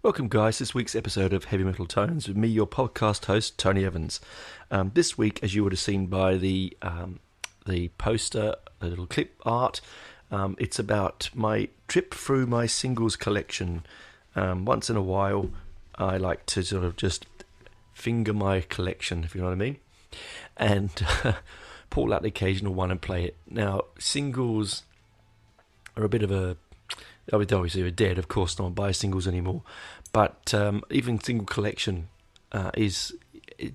Welcome, guys, to this week's episode of Heavy Metal Tones with me, your podcast host, Tony Evans. This week, as you would have seen by the poster, the little clip art, it's about my trip through my singles collection. Once in a while, I like to sort of just finger my collection, if you know what I mean, and pull out the occasional one and play it. Now, singles are a bit of a... obviously they're dead, of course, no one buys singles anymore, but even single collection is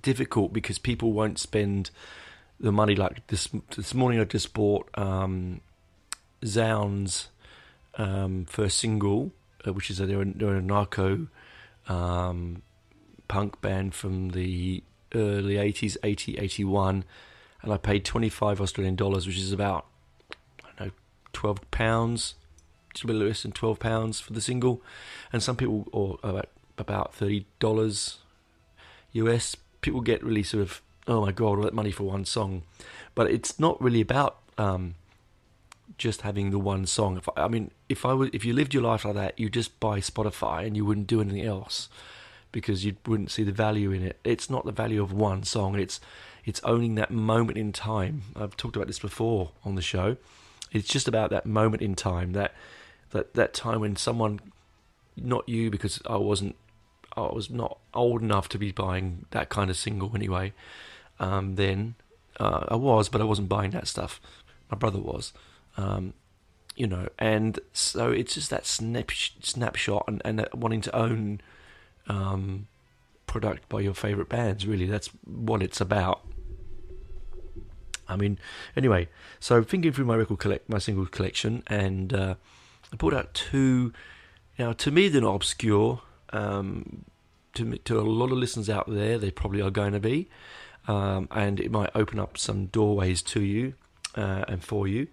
difficult because people won't spend the money. Like this morning I just bought Zounds first single, which is they're a narco punk band from the early 80s, 81, and I paid 25 Australian dollars, which is about, I don't know, £12, just a bit less than £12 for the single, and some people, or about $30 US, people get really sort of, oh my god, all that money for one song. But it's not really about just having the one song. If you lived your life like that, you just buy Spotify and you wouldn't do anything else because you wouldn't see the value in it. It's not the value of one song. It's owning that moment in time. I've talked about this before on the show. It's just about that moment in time, that time when someone, not you, because I was not old enough to be buying that kind of single anyway. Then I was, but I wasn't buying that stuff. My brother was, and so it's just that snapshot and wanting to own product by your favourite bands. Really, that's what it's about. Anyway, so thinking through my single collection, and I pulled out two. Now, to me, they're not obscure. To a lot of listeners out there, they probably are going to be, and it might open up some doorways to you and for you.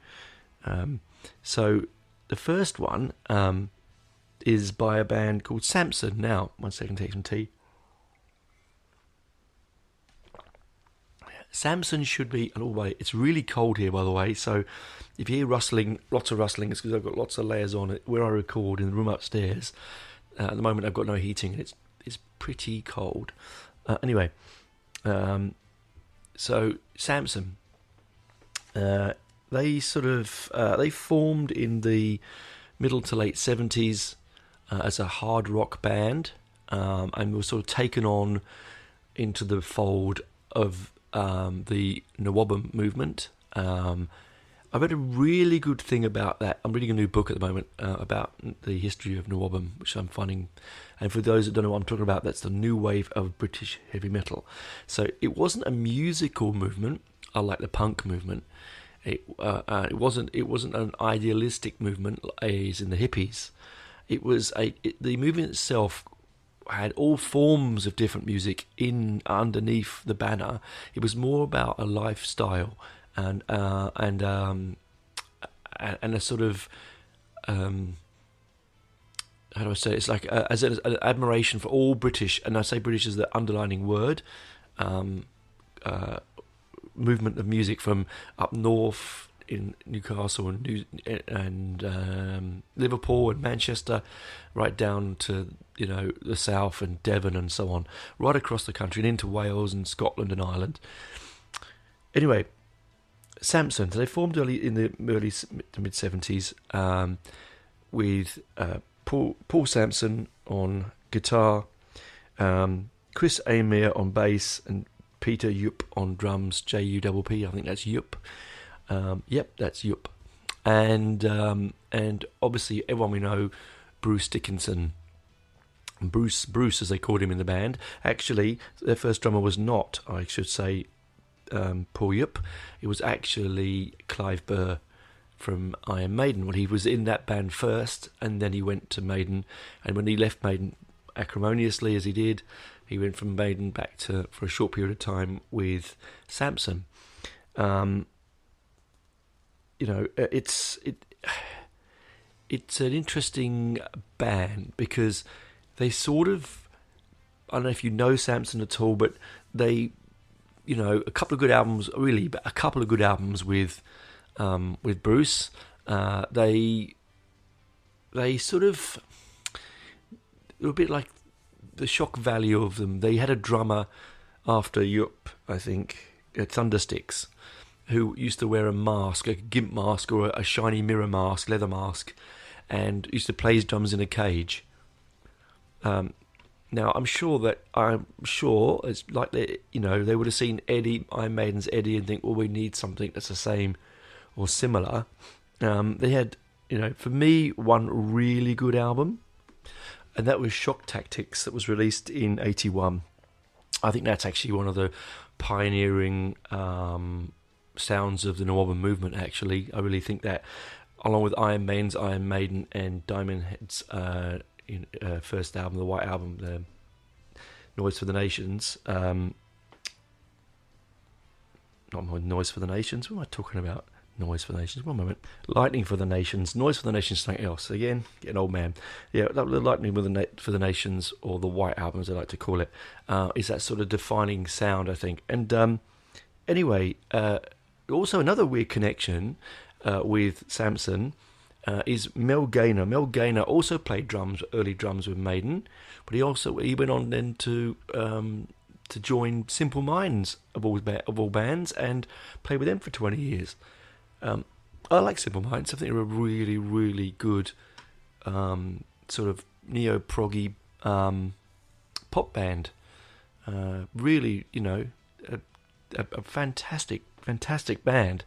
So the first one is by a band called Samson. Now, 1 second, take some tea. Samson should be, and it's really cold here, by the way, so if you hear rustling, lots of rustling, it's because I've got lots of layers on it where I record in the room upstairs. At the moment I've got no heating and it's pretty cold. Anyway, so Samson, they formed in the middle to late 70s as a hard rock band, and were sort of taken on into the fold of the NWOBHM movement. I read a really good thing about that. I'm reading a new book at the moment about the history of NWOBHM, which I'm finding. And for those that don't know what I'm talking about, that's the new wave of British heavy metal. So it wasn't a musical movement, unlike the punk movement. It wasn't an idealistic movement as in the hippies. It was the movement itself had all forms of different music underneath the banner. It was more about a lifestyle and a sort of how do I say it? It's like as an admiration for all British, and I say British as the underlining word, movement of music from up north in Newcastle and Liverpool and Manchester, right down to the south and Devon and so on, right across the country and into Wales and Scotland and Ireland. Anyway, Samson, so they formed in the early to mid 70s with Paul Samson on guitar, Chris Amir on bass, and Peter Yupp on drums. Jupp, I think that's Yupp. Yep, that's Yupp. And obviously everyone we know, Bruce Dickinson. Bruce, as they called him in the band. Actually, their first drummer was not, I should say, Paul Yupp. It was actually Clive Burr from Iron Maiden. Well, he was in that band first, and then he went to Maiden. And when he left Maiden, acrimoniously as he did, he went from Maiden back for a short period of time with Samson. It's an interesting band because they sort of, I don't know if you know Samson at all, but they, a couple of good albums, really, but a couple of good albums with Bruce. They sort of, were a bit like the shock value of them. They had a drummer after Yup, I think, at Thundersticks, who used to wear a mask, a gimp mask or a shiny mirror mask, leather mask, and used to play his drums in a cage. Now, I'm sure it's like they would have seen Iron Maiden's Eddie and think, well, we need something that's the same or similar. They had, for me, one really good album, and that was Shock Tactics, that was released in '81. I think that's actually one of the pioneering sounds of the NWOBHM movement, actually. I really think that, along with Iron Maiden and Diamond Head's first album, the White Album, the Noise for the Nations. Not Noise for the Nations. What am I talking about? Noise for the Nations. One moment. Lightning for the Nations. Noise for the Nations. Something else. Again, get an old man. Yeah, Lightning for the Nations, or the White Album, as I like to call it, is that sort of defining sound, I think. And anyway, also another weird connection with Samson. Is Mel Gaynor. Mel Gaynor also played early drums with Maiden, but he went on then to join Simple Minds of all bands and play with them for 20 years. I like Simple Minds. I think they're a really, really good sort of neo-proggy pop band. Really, a fantastic band.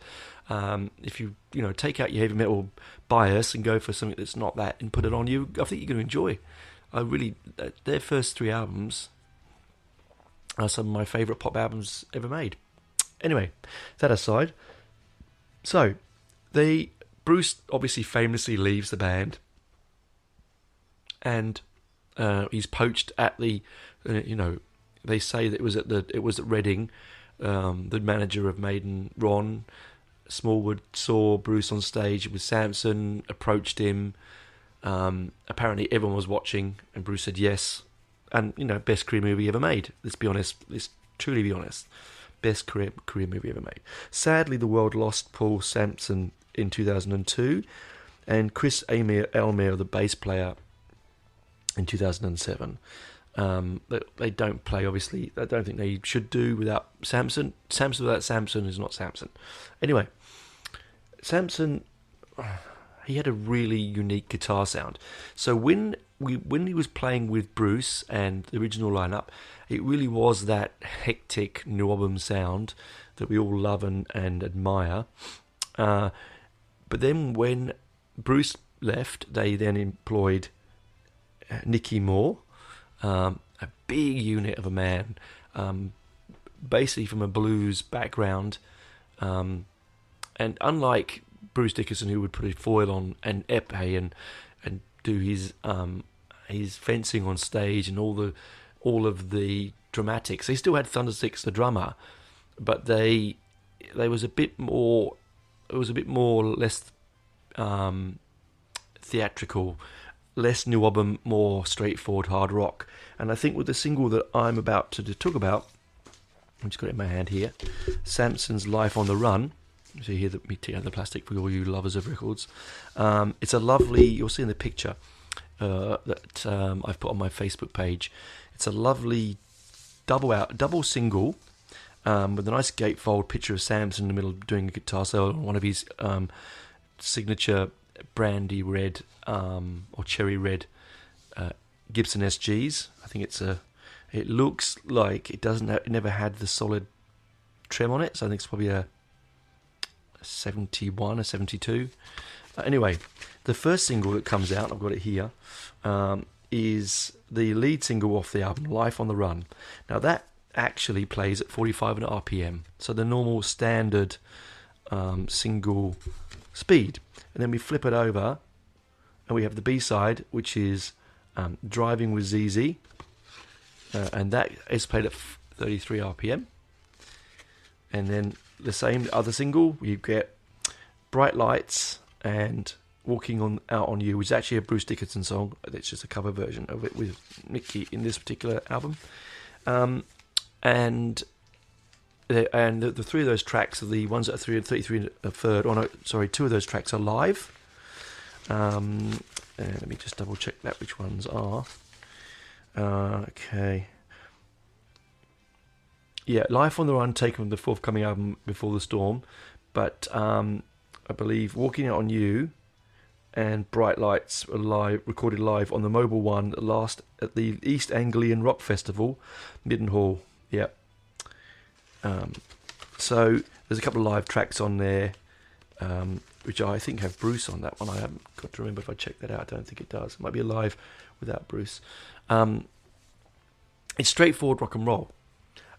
If you take out your heavy metal bias and go for something that's not that and put it on you, I think you're going to enjoy. Their first 3 albums are some of my favourite pop albums ever made. Anyway, that aside, so Bruce obviously famously leaves the band, and he's poached at the, they say that it was at Reading. The manager of Maiden, Ron Smallwood, saw Bruce on stage with Samson, approached him. Apparently everyone was watching, and Bruce said yes. And, best career movie ever made. Let's be honest. Let's truly be honest. Best career movie ever made. Sadly, the world lost Paul Samson in 2002, and Chris Elmere, the bass player, in 2007. They don't play, obviously. I don't think they should do without Samson. Samson without Samson is not Samson. Anyway, Samson, he had a really unique guitar sound. So when he was playing with Bruce and the original lineup, it really was that hectic NWOBHM sound that we all love and admire. But then when Bruce left, they then employed Nicky Moore, a big unit of a man, basically from a blues background, and unlike Bruce Dickinson, who would put a foil on and épée and do his fencing on stage and all of the dramatics, they still had Thundersticks, the drummer, but they was a bit more. It was a bit more less theatrical. Less NWOBHM, more straightforward hard rock. And I think with the single that I'm about to talk about, I've just got it in my hand here, Samson's Life on the Run. So you hear me tear out the plastic for all you lovers of records. It's a lovely, you'll see in the picture that I've put on my Facebook page. It's a lovely double single with a nice gatefold picture of Samson in the middle doing a guitar solo on one of his signature brandy red or cherry red Gibson SGs. I think it looks like it never had the solid trem on it, so I think it's probably a 71 or 72. Anyway, the first single that comes out, I've got it here, is the lead single off the album, Life on the Run. Now that actually plays at 45 RPM, so the normal standard single speed. And then we flip it over and we have the B-side, which is Driving with ZZ, and that is played at 33 RPM. And then the same other single, we get Bright Lights and Walking Out on You, which is actually a Bruce Dickinson song. It's just a cover version of it with Nicky in this particular album. And the three of those tracks are the ones that are 33 and a third. Oh no, sorry, two of those tracks are live. Let me just double check that which ones are. Okay. Yeah, Life on the Run taken from the forthcoming album Before the Storm, but I believe Walking Out on You and Bright Lights are recorded live on the Mobile One at the East Anglian Rock Festival, Middenhall. Yeah. So there's a couple of live tracks on there, which I think have Bruce on that one. I haven't got to remember if I checked that out. I don't think it does. It might be live without Bruce. It's straightforward rock and roll.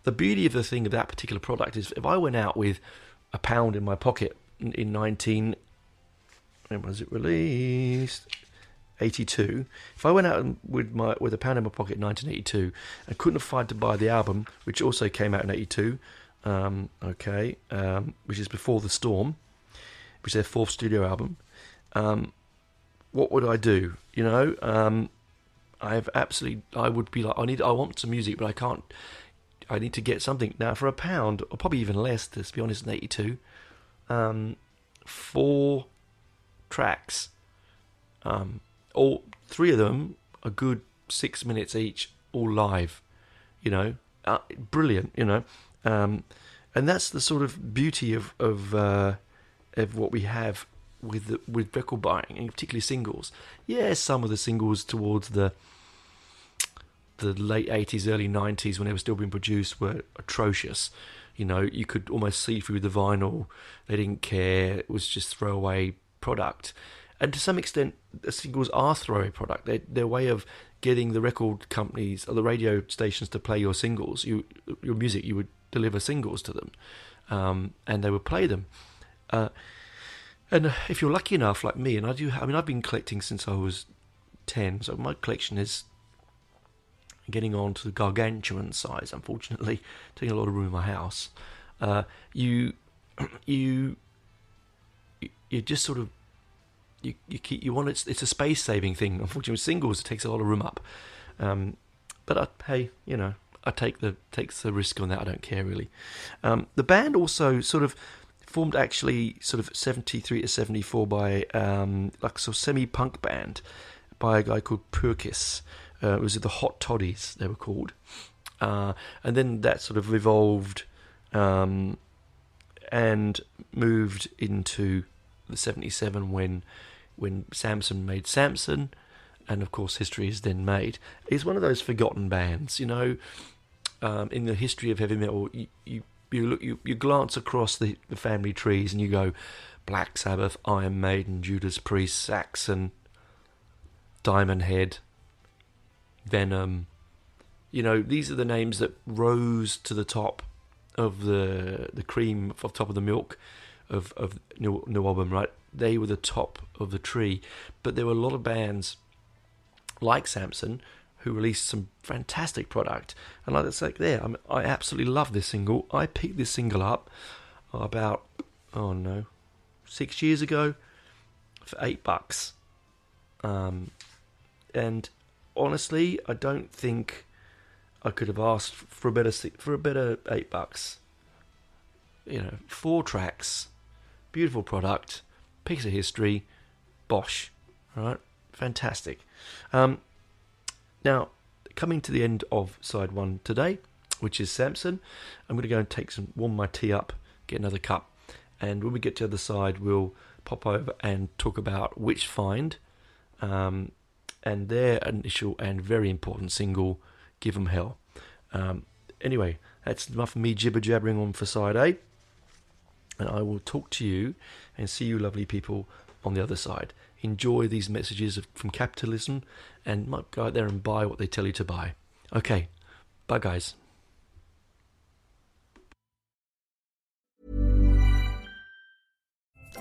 The beauty of the thing of that particular product is if I went out with £1 in my pocket in when was it released? 82. If I went out with £1 in my pocket in 1982 and couldn't afford to buy the album, which also came out in 82, which is Before the Storm, which is their fourth studio album, what would I do? You know, I would be like, I want some music, but I can't. I need to get something now for £1, or probably even less. To be honest, in '82, 4 tracks, all 3 of them a good 6 minutes each, all live. You know, brilliant. You know, and that's the sort of beauty of what we have with record buying, and particularly singles. Yes, some of the singles towards the late 80s, early 90s, when they were still being produced, were atrocious. You know, you could almost see through the vinyl. They didn't care. It was just throwaway product. And to some extent, the singles are throwaway product. Their way of getting the record companies or the radio stations to play your singles, your music. You would deliver singles to them, and they would play them. And if you're lucky enough, like me, and I've been collecting since I was 10, so my collection is getting on to the gargantuan size, unfortunately, taking a lot of room in my house. You just sort of you want it's a space saving thing. Unfortunately, with singles, it takes a lot of room up. But hey, you know, I takes the risk on that. I don't care really. The band also sort of formed actually sort of 73 to 74 by like sort of semi-punk band by a guy called Purkis. It was the Hot Toddies, they were called. And then that sort of evolved and moved into the 77 when Samson made Samson, and of course History is then made. It's one of those forgotten bands, you know, in the history of heavy metal. You glance across the family trees and you go Black Sabbath, Iron Maiden, Judas Priest, Saxon, Diamond Head, Venom. You know, these are the names that rose to the top of the cream, of top of the milk of NWOBHM, right? They were the top of the tree. But there were a lot of bands like Samson who released some fantastic product. And like it's like there, I absolutely love this single. I picked this single up about 6 years ago for $8. And honestly, I don't think I could have asked for a better $8. You know, 4 tracks, beautiful product, piece of history, bosh, right? Fantastic. Now, coming to the end of side 1 today, which is Samson, I'm going to go and warm my tea up, get another cup, and when we get to the other side, we'll pop over and talk about Witchfynde, and their initial and very important single, Give 'Em Hell. Anyway, that's enough of me jibber-jabbering on for side A, and I will talk to you and see you lovely people on the other side. Enjoy these messages from capitalism and might go out there and buy what they tell you to buy. Okay, bye guys.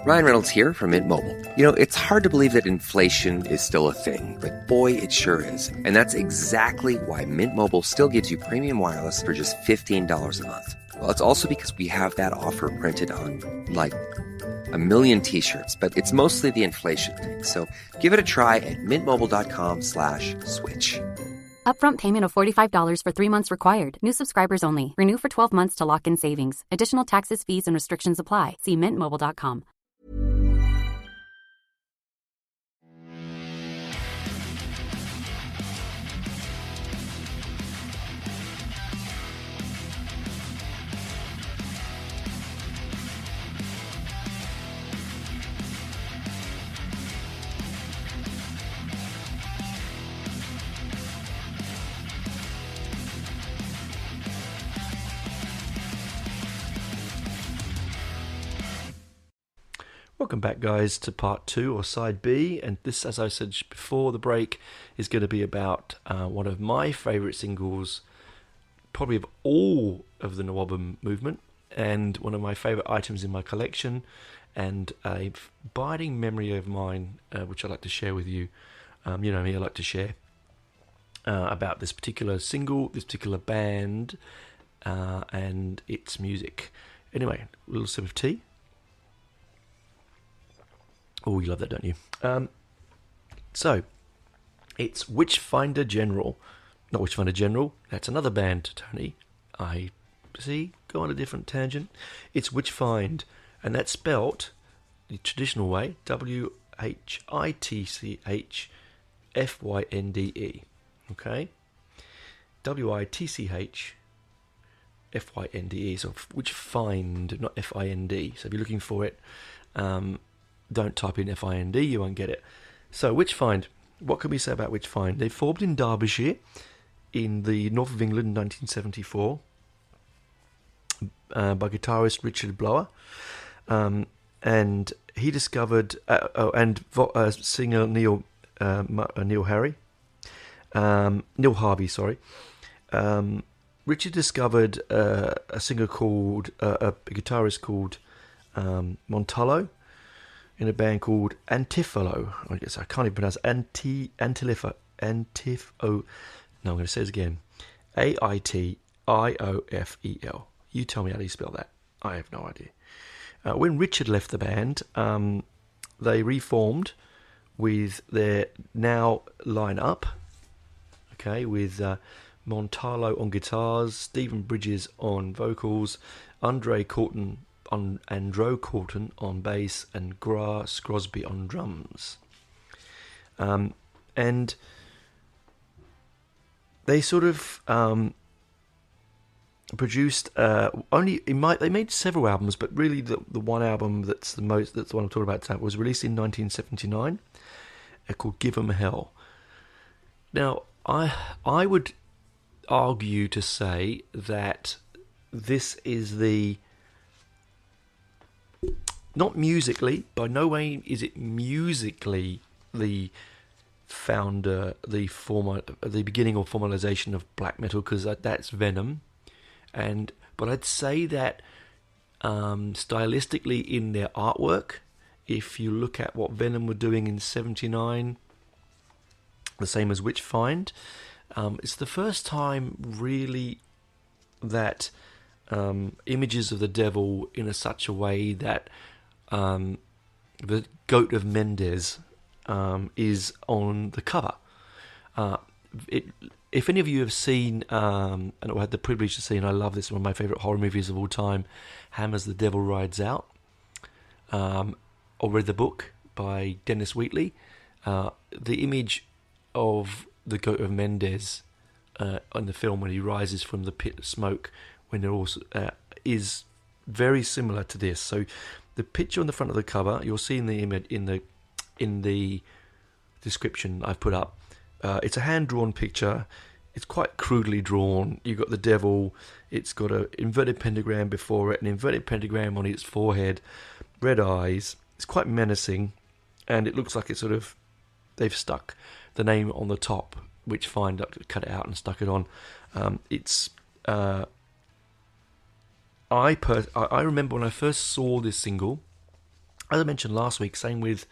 Ryan Reynolds here from Mint Mobile. You know, it's hard to believe that inflation is still a thing, but boy, it sure is. And that's exactly why Mint Mobile still gives you premium wireless for just $15 a month. Well, it's also because we have that offer printed on, like, 1 million t-shirts, but it's mostly the inflation thing. So give it a try at mintmobile.com/switch. Upfront payment of $45 for 3 months required. New subscribers only. Renew for 12 months to lock in savings. Additional taxes, fees, and restrictions apply. See mintmobile.com. Welcome back, guys, to part 2 or side B, and this, as I said before the break, is going to be about one of my favourite singles, probably of all of the NWOBHM movement, and one of my favourite items in my collection, and a abiding memory of mine, which I'd like to share with you. You know me, I like to share about this particular single, this particular band, and its music. Anyway, a little sip of tea. Oh, you love that, don't you? So, it's Witchfynde General. Not Witchfynde General, that's another band, Tony. I see, go on a different tangent. It's Witchfynde, and that's spelt the traditional way, W-H-I-T-C-H-F-Y-N-D-E. Okay? W-I-T-C-H-F-Y-N-D-E. So, Witchfynde, not F-I-N-D. So, if you're looking for it, don't type in F-I-N-D, you won't get it. So, Witchfynde. What can we say about Witchfynde? They formed in Derbyshire in the north of England in 1974 by guitarist Richard Blower. And he discovered... singer Neil Harvey, sorry. Richard discovered a singer called... a guitarist called Montallo, in a band called Antifolo. I guess I can't even pronounce Antifo. No, I'm going to say it again. A-I-T-I-O-F-E-L. You tell me how do you spell that. I have no idea. When Richard left the band, they reformed with their now line-up, okay, with Montallo on guitars, Stephen Bridges on vocals, Andrew Corton on bass, and Grass Crosby on drums. And they sort of produced they made several albums, but really the one album that's the one I'm talking about tonight was released in 1979, called Give 'Em Hell. Now, I would argue to say that this is not musically, by no way is it musically the beginning or formalization of black metal, because that's Venom, but I'd say that stylistically in their artwork, if you look at what Venom were doing in '79, the same as Witchfynde, it's the first time really that images of the devil in such a way that the goat of Mendes is on the cover. If any of you have seen, and I had the privilege to see, and I love this, one of my favourite horror movies of all time, Hammer's The Devil Rides Out, or read the book by Dennis Wheatley, the image of the goat of Mendes on the film when he rises from the pit of smoke, when they're all is very similar to this. So the picture on the front of the cover, you'll see in the image in the description I've put up. It's a hand-drawn picture. It's quite crudely drawn. You've got the devil. It's got an inverted pentagram before it, an inverted pentagram on its forehead, red eyes. It's quite menacing, and it looks like it's sort of they've stuck the name on the top, Witchfynde, cut it out and stuck it on. I remember when I first saw this single, as I mentioned last week, same with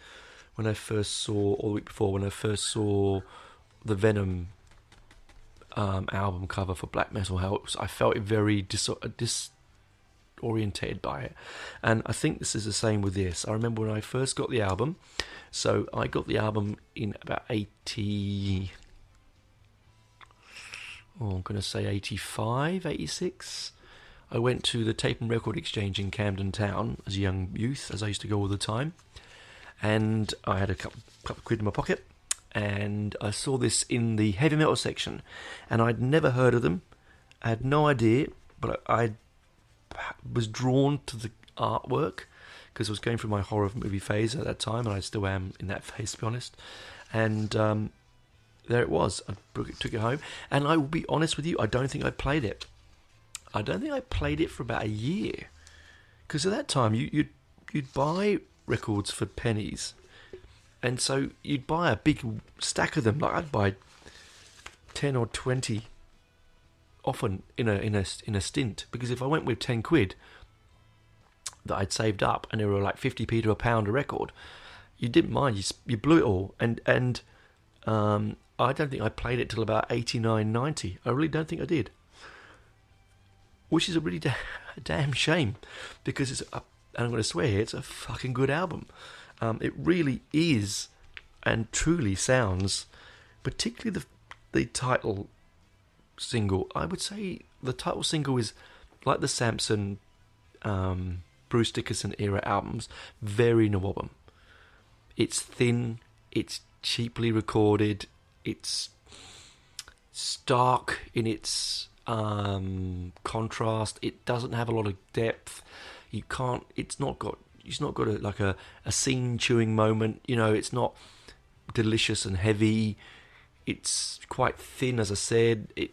when I first saw, or the week before, when I first saw the Venom album cover for Black Metal Helps, I felt very disorientated by it. And I think this is the same with this. I remember when I first got the album, so I got the album in about 85, 86. I went to the Tape and Record Exchange in Camden Town as a young youth, as I used to go all the time. And I had a couple of quid in my pocket, and I saw this in the heavy metal section. And I'd never heard of them. I had no idea, but I was drawn to the artwork, because I was going through my horror movie phase at that time, and I still am in that phase, to be honest. And there it was. I took it home. And I will be honest with you, I don't think I played it. I don't think I played it for about a year, because at that time you'd buy records for pennies. And so you'd buy a big stack of them. Like I'd buy 10 or 20 often in a stint, because if I went with 10 quid that I'd saved up and they were like 50p to a pound a record, you didn't mind. You blew it all. And I don't think I played it till about 89, 90. I really don't think I did. Which is a really damn shame, because it's and I'm going to swear here, it's a fucking good album. It really is, and truly sounds, particularly the title single. I would say the title single is like the Samson, Bruce Dickinson era albums, very NWOBHM. It's thin, it's cheaply recorded, it's stark in its contrast. It doesn't have a lot of depth. It's not got a scene chewing moment. You know, it's not delicious and heavy. It's quite thin, as I said. It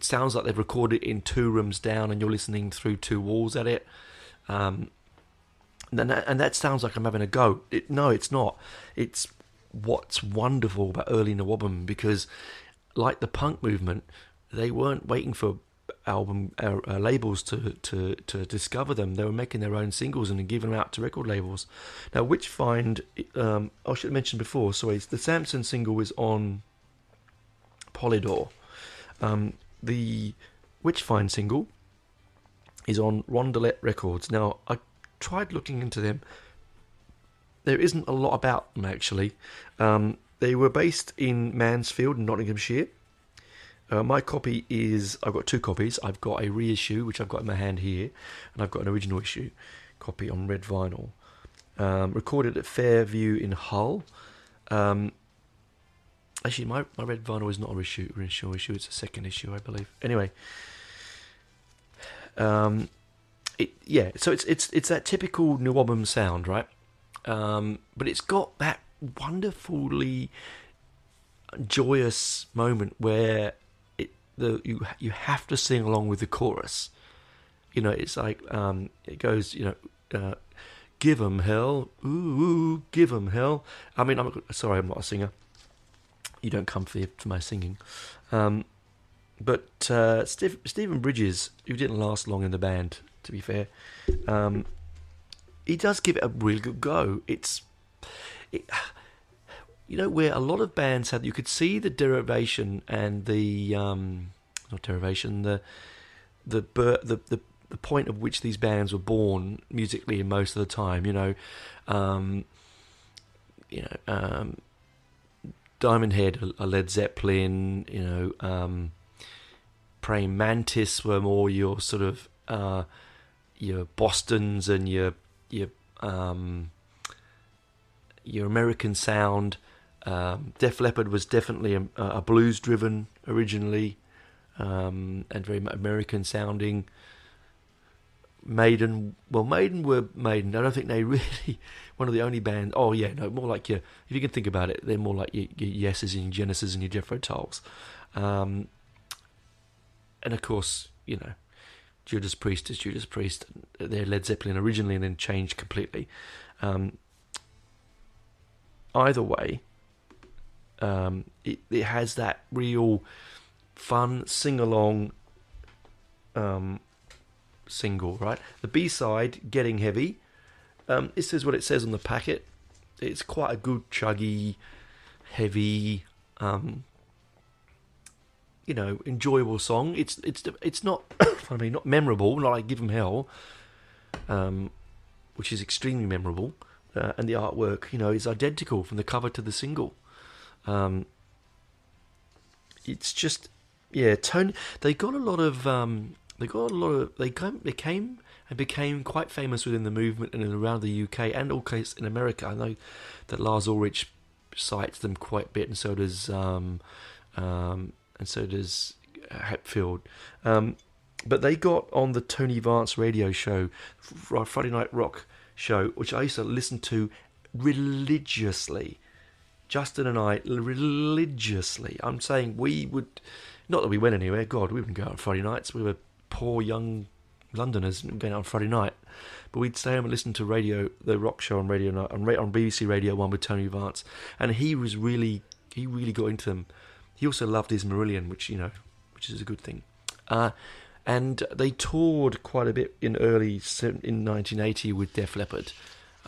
sounds like they've recorded it in 2 rooms down, and you're listening through 2 walls at it. And that sounds like I'm having a go. No, it's not. It's what's wonderful about early NWOBHM, because like the punk movement, they weren't waiting for album labels to discover them. They were making their own singles and giving them out to record labels. Now, Witchfynde, I should have mentioned before, sorry, the Samson single is on Polydor. The Witchfynde single is on Rondelet Records. Now, I tried looking into them. There isn't a lot about them, actually. They were based in Mansfield, Nottinghamshire. My copy is, I've got 2 copies. I've got a reissue, which I've got in my hand here, and I've got an original issue copy on red vinyl. Recorded at Fairview in Hull. Actually, my red vinyl is not a original issue, it's a second issue, I believe. Anyway, so it's that typical NWOBHM sound, right? But it's got that wonderfully joyous moment where you have to sing along with the chorus. You know, it's like it goes, you know, give 'em hell, ooh, give 'em hell. I mean, I'm not a singer. You don't come for my singing. But Stephen Bridges, who didn't last long in the band, to be fair, he does give it a really good go. You know, where a lot of bands had, you could see the derivation and the not derivation, the point at which these bands were born musically most of the time. You know, Diamond Head, a Led Zeppelin. You know, Praying Mantis were more your sort of your Bostons and your American sound. Def Leppard was definitely a blues-driven originally, and very American sounding. Maiden were Maiden. I don't think they really one of the only bands. Oh yeah, no, more like if you can think about it, they're more like your Yeses and your Genesis and your Jethro Tulls, and of course, you know, Judas Priest is Judas Priest. They're Led Zeppelin originally and then changed completely. Either way, it has that real fun sing-along single, right? The B-side, Getting Heavy, it says what it says on the packet. It's quite a good, chuggy, heavy, you know, enjoyable song. It's not, I mean, not memorable, not like Give 'Em Hell, which is extremely memorable. And the artwork, you know, is identical from the cover to the single. It's just, yeah, Tony. They became quite famous within the movement and around the UK and also in America. I know that Lars Ulrich cites them quite a bit, and so does Hetfield. But they got on the Tony Vance radio show, Friday Night Rock show, which I used to listen to religiously. Justin and I, religiously. I'm saying we would, not that we went anywhere, God, we wouldn't go out on Friday nights. We were poor young Londoners going out on Friday night. But we'd stay home and listen to the rock show on Radio Night, on BBC Radio 1 with Tony Vance. And he really got into them. He also loved his Marillion, which is a good thing. And they toured quite a bit in 1980 with Def Leppard.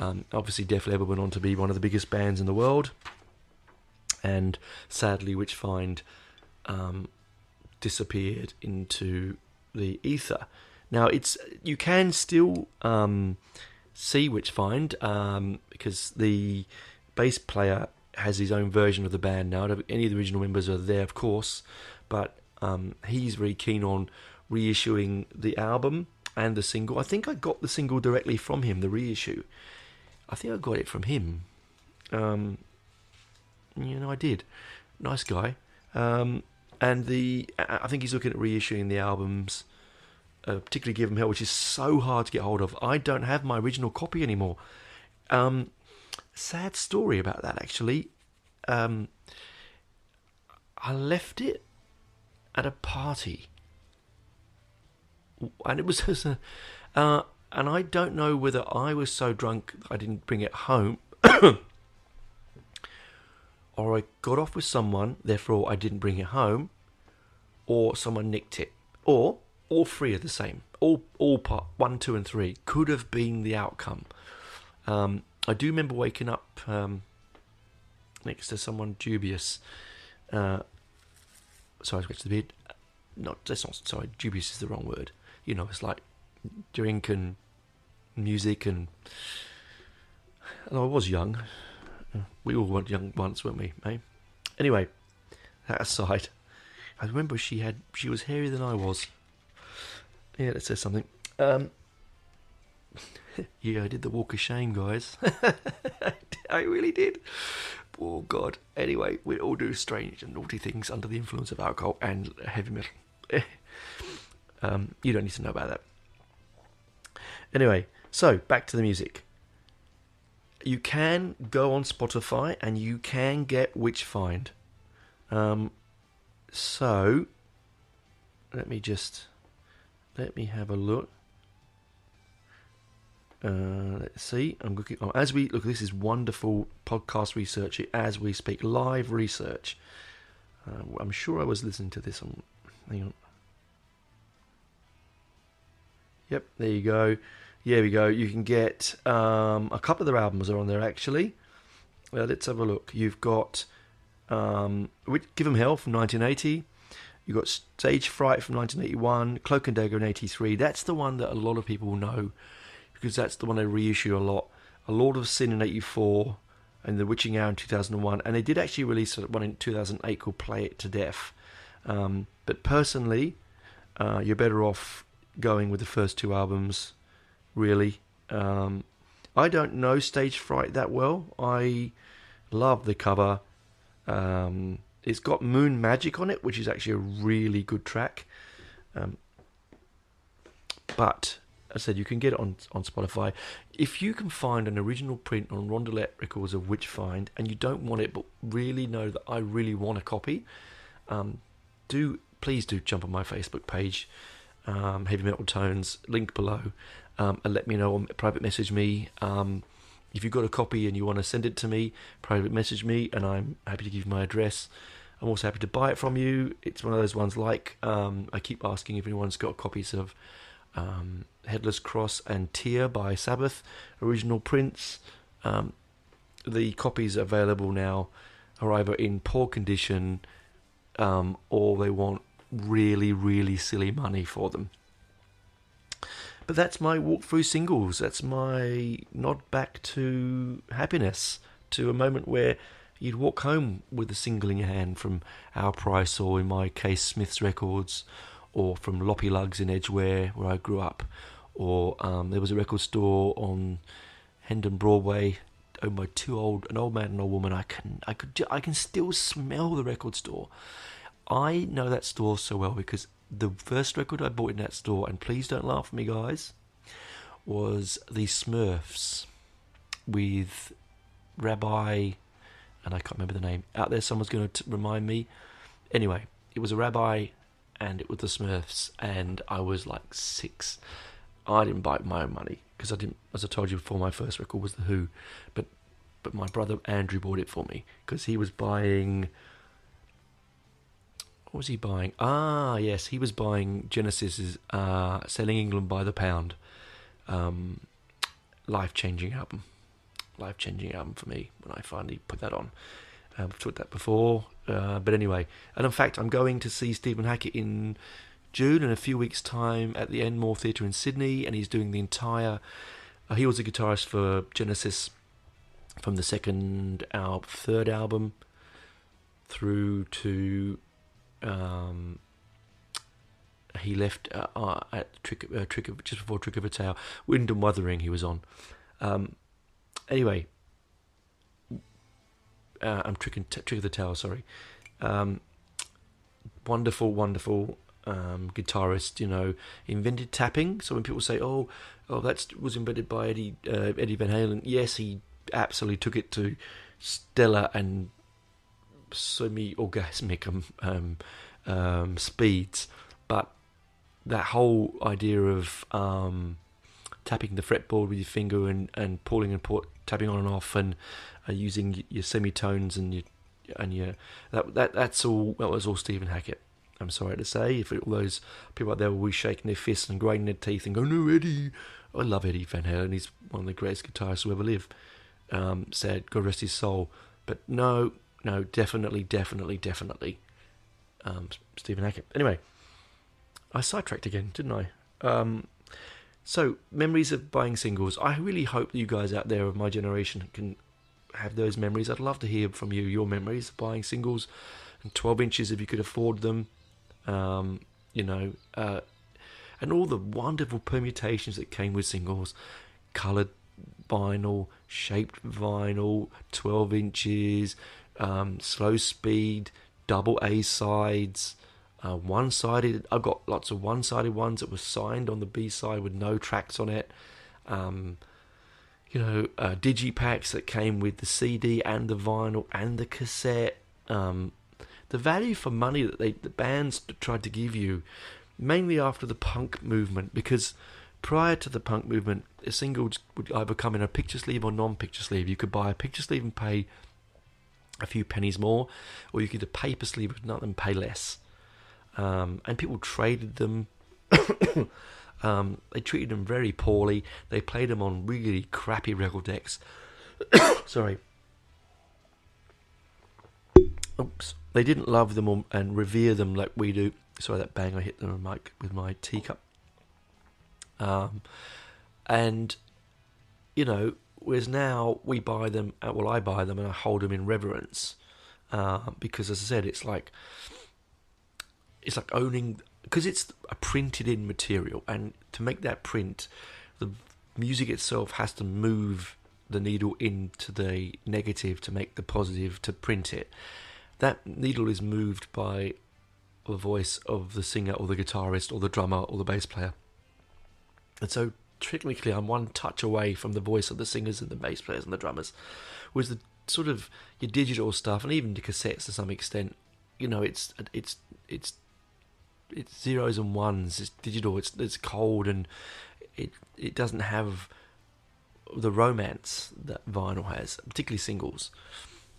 Obviously, Def Leppard went on to be one of the biggest bands in the world. And sadly, Witchfynde disappeared into the ether. Now, you can still see Witchfynde because the bass player has his own version of the band now. Any of the original members are there, of course, but he's very keen on reissuing the album and the single. I think I got the single directly from him, the reissue. I think I got it from him. I did. Nice guy. And I think he's looking at reissuing the albums, particularly Give 'Em Hell, which is so hard to get hold of. I don't have my original copy anymore. Sad story about that, actually. I left it at a party. And it was and I don't know whether I was so drunk I didn't bring it home, or I got off with someone, therefore I didn't bring it home, or someone nicked it, or all three are the same. All part 1, 2, and 3 could have been the outcome. I do remember waking up next to someone dubious. Sorry, I scratched the beard. Sorry, dubious is the wrong word. It's like drink and music, and I was young. We all were young once, weren't we, eh? Anyway, that aside, I remember she was hairier than I was. Yeah, that says something. Yeah, I did the walk of shame, guys. I really did. Oh, God. Anyway, we all do strange and naughty things under the influence of alcohol and heavy metal. You don't need to know about that. Anyway, so back to the music. You can go on Spotify and you can get Witchfynde. So let me have a look. Let's see. I'm looking as we look. This is wonderful podcast research as we speak, live research. I'm sure I was listening to this on. Hang on. Yep, there you go. Here we go. You can get a couple of their albums are on there actually. Let's have a look. You've got Give 'Em Hell from 1980. You've got Stage Fright from 1981. Cloak and Dagger in 83. That's the one that a lot of people know because that's the one they reissue a lot. A Lord of Sin in 84 and The Witching Hour in 2001. And they did actually release one in 2008 called Play It to Death. But personally, you're better off going with the first two albums, really. I don't know Stage Fright that well. I love the cover. It's got Moon Magic on it, which is actually a really good track. But, as I said, you can get it on Spotify. If you can find an original print on Rondelette Records of Witchfynde, and you don't want it, but really know that I really want a copy, please do jump on my Facebook page, Heavy Metal Tones, link below, and let me know, private message me. If you've got a copy and you want to send it to me, private message me, and I'm happy to give you my address. I'm also happy to buy it from you. It's one of those ones like, I keep asking if anyone's got copies of Headless Cross and Tear by Sabbath, original prints. The copies available now are either in poor condition or they want really, really silly money for them. But that's my walkthrough singles. That's my nod back to happiness, to a moment where you'd walk home with a single in your hand from Our Price, or in my case, Smith's Records, or from Loppy Lugs in Edgware, where I grew up, or there was a record store on Hendon Broadway owned by an old man and an old woman. I can still smell the record store. I know that store so well because the first record I bought in that store, and please don't laugh at me, guys, was the Smurfs with Rabbi, and I can't remember the name. Out there, someone's going to remind me. Anyway, it was a Rabbi, and it was the Smurfs, and I was like 6. I didn't buy it with my own money because I didn't. As I told you before, my first record was The Who, but my brother Andrew bought it for me because he was buying. What was he buying? Ah, yes, he was buying Genesis's "Selling England by the Pound," life-changing album. Life-changing album for me when I finally put that on. I've talked that before, but anyway. And in fact, I'm going to see Stephen Hackett in June in a few weeks' time at the Enmore Theatre in Sydney, and he's doing the entire. He was a guitarist for Genesis from the third album through to. He left at just before Trick of a Tail. Wind and Wuthering he was on. Anyway, I'm Trick of the Tail, sorry. Wonderful guitarist, invented tapping. So when people say, oh, that was invented by Eddie Van Halen, yes, he absolutely took it to stellar and semi-orgasmic speeds, but that whole idea of tapping the fretboard with your finger and pulling and tapping on and off and using your semitones and your that was all Stephen Hackett. I'm sorry to say, if all those people out there were shaking their fists and grinding their teeth and going, "No, Eddie!" I love Eddie Van Halen. He's one of the greatest guitarists to ever live. Sad, God rest his soul. But no, definitely. Stephen Hackett. Anyway, I sidetracked again, didn't I? So, memories of buying singles. I really hope that you guys out there of my generation can have those memories. I'd love to hear from you, your memories of buying singles and 12 inches if you could afford them. And all the wonderful permutations that came with singles. Coloured vinyl, shaped vinyl, 12 inches, slow speed, double A sides, one-sided. I've got lots of one-sided ones that were signed on the B side with no tracks on it. Digipacks that came with the CD and the vinyl and the cassette. The value for money that the bands tried to give you, mainly after the punk movement, because prior to the punk movement, a single would either come in a picture sleeve or non-picture sleeve. You could buy a picture sleeve and pay a few pennies more, or you could get a paper sleeve with nothing and pay less. And people traded them. They treated them very poorly. They played them on really crappy record decks. Sorry. Oops. They didn't love them and revere them like we do. Sorry, that bang I hit the mic with my teacup. Whereas now we buy them, I buy them and I hold them in reverence. Because as I said, it's like owning, because it's a printed in material, and to make that print, the music itself has to move the needle into the negative to make the positive to print it. That needle is moved by the voice of the singer or the guitarist or the drummer or the bass player. And so technically I'm one touch away from the voice of the singers and the bass players and the drummers. Whereas the sort of your digital stuff and even the cassettes to some extent, it's zeros and ones. It's digital. It's cold, and it doesn't have the romance that vinyl has, particularly singles.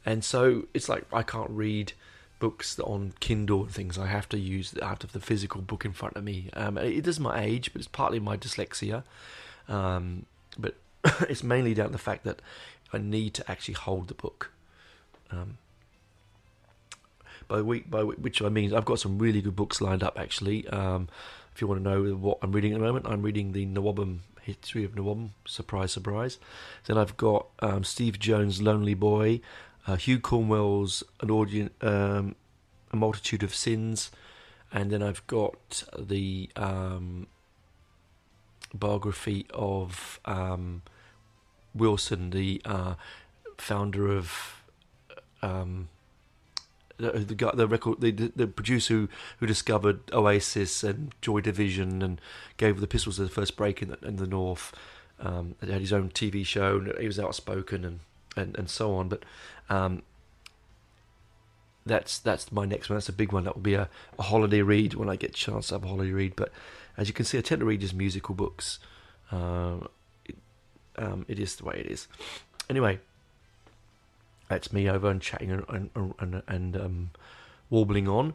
And so it's like I can't read books on Kindle and things. I have to have the physical book in front of me. It is my age, but it's partly my dyslexia. But it's mainly down to the fact that I need to actually hold the book. By which I mean I've got some really good books lined up actually. If you want to know what I'm reading at the moment, I'm reading the NWOBHM History of NWOBHM. Surprise, surprise. Then I've got Steve Jones' Lonely Boy, Hugh Cornwell's A Multitude of Sins, and then I've got the biography of Wilson, the founder of the producer who discovered Oasis and Joy Division and gave the Pistols their first break in the North. He had his own TV show, and he was outspoken and so on. But that's my next one. That's a big one. That will be a holiday read when I get a chance to have a holiday read. But as you can see, I tend to read just musical books. It is the way it is. Anyway, that's me over and chatting and warbling on.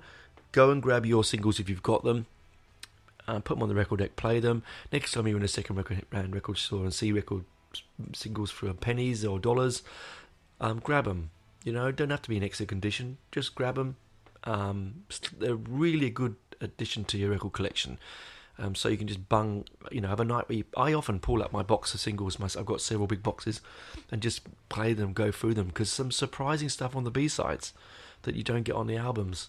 Go and grab your singles if you've got them. Put them on the record deck, play them. Next time you're in a second hand record store and see record singles for pennies or dollars, grab them. You know, don't have to be in excellent condition. Just grab them. They're really a good addition to your record collection. So you can just have a night where I often pull out my box of singles. I've got several big boxes, and just play them, go through them, because some surprising stuff on the B-sides that you don't get on the albums.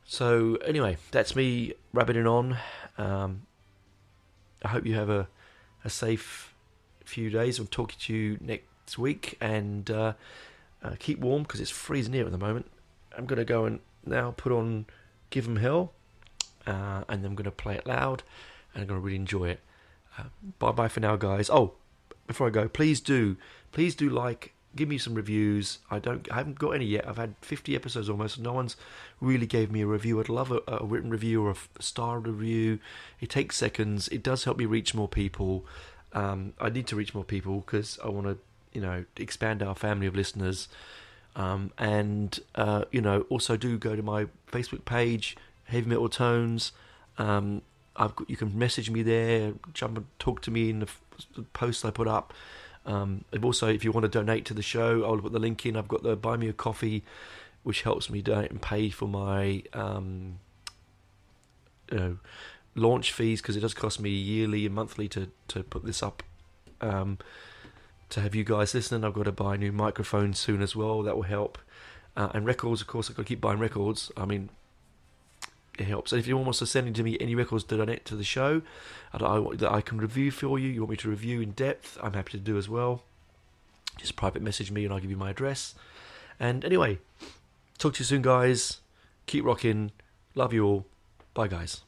So anyway, that's me rabbiting on. I hope you have a safe few days. I'll talk to you next week, and keep warm because it's freezing here at the moment. I'm going to go and now put on Give 'Em Hell, and then I'm going to play it loud, and I'm going to really enjoy it. Bye for now, guys. Oh, before I go, please do give me some reviews. I haven't got any yet. I've had 50 episodes almost. No one's really gave me a review. I'd love a written review or a star review. It takes seconds. It does help me reach more people. I need to reach more people because I want to, expand our family of listeners. Also do go to my Facebook page, Heavy Metal Tones. You can message me there, jump and talk to me in the posts I put up. Also, if you want to donate to the show, I'll put the link in. I've got the Buy Me a Coffee, which helps me donate and pay for my launch fees, because it does cost me yearly and monthly to put this up. To have you guys listening, I've got to buy a new microphone soon as well. That will help. And records, of course, I've got to keep buying records. I mean, it helps. And if anyone wants to send in to me any records to donate to the show that I can review for you, you want me to review in depth, I'm happy to do as well. Just private message me and I'll give you my address. And anyway, talk to you soon, guys. Keep rocking. Love you all. Bye, guys.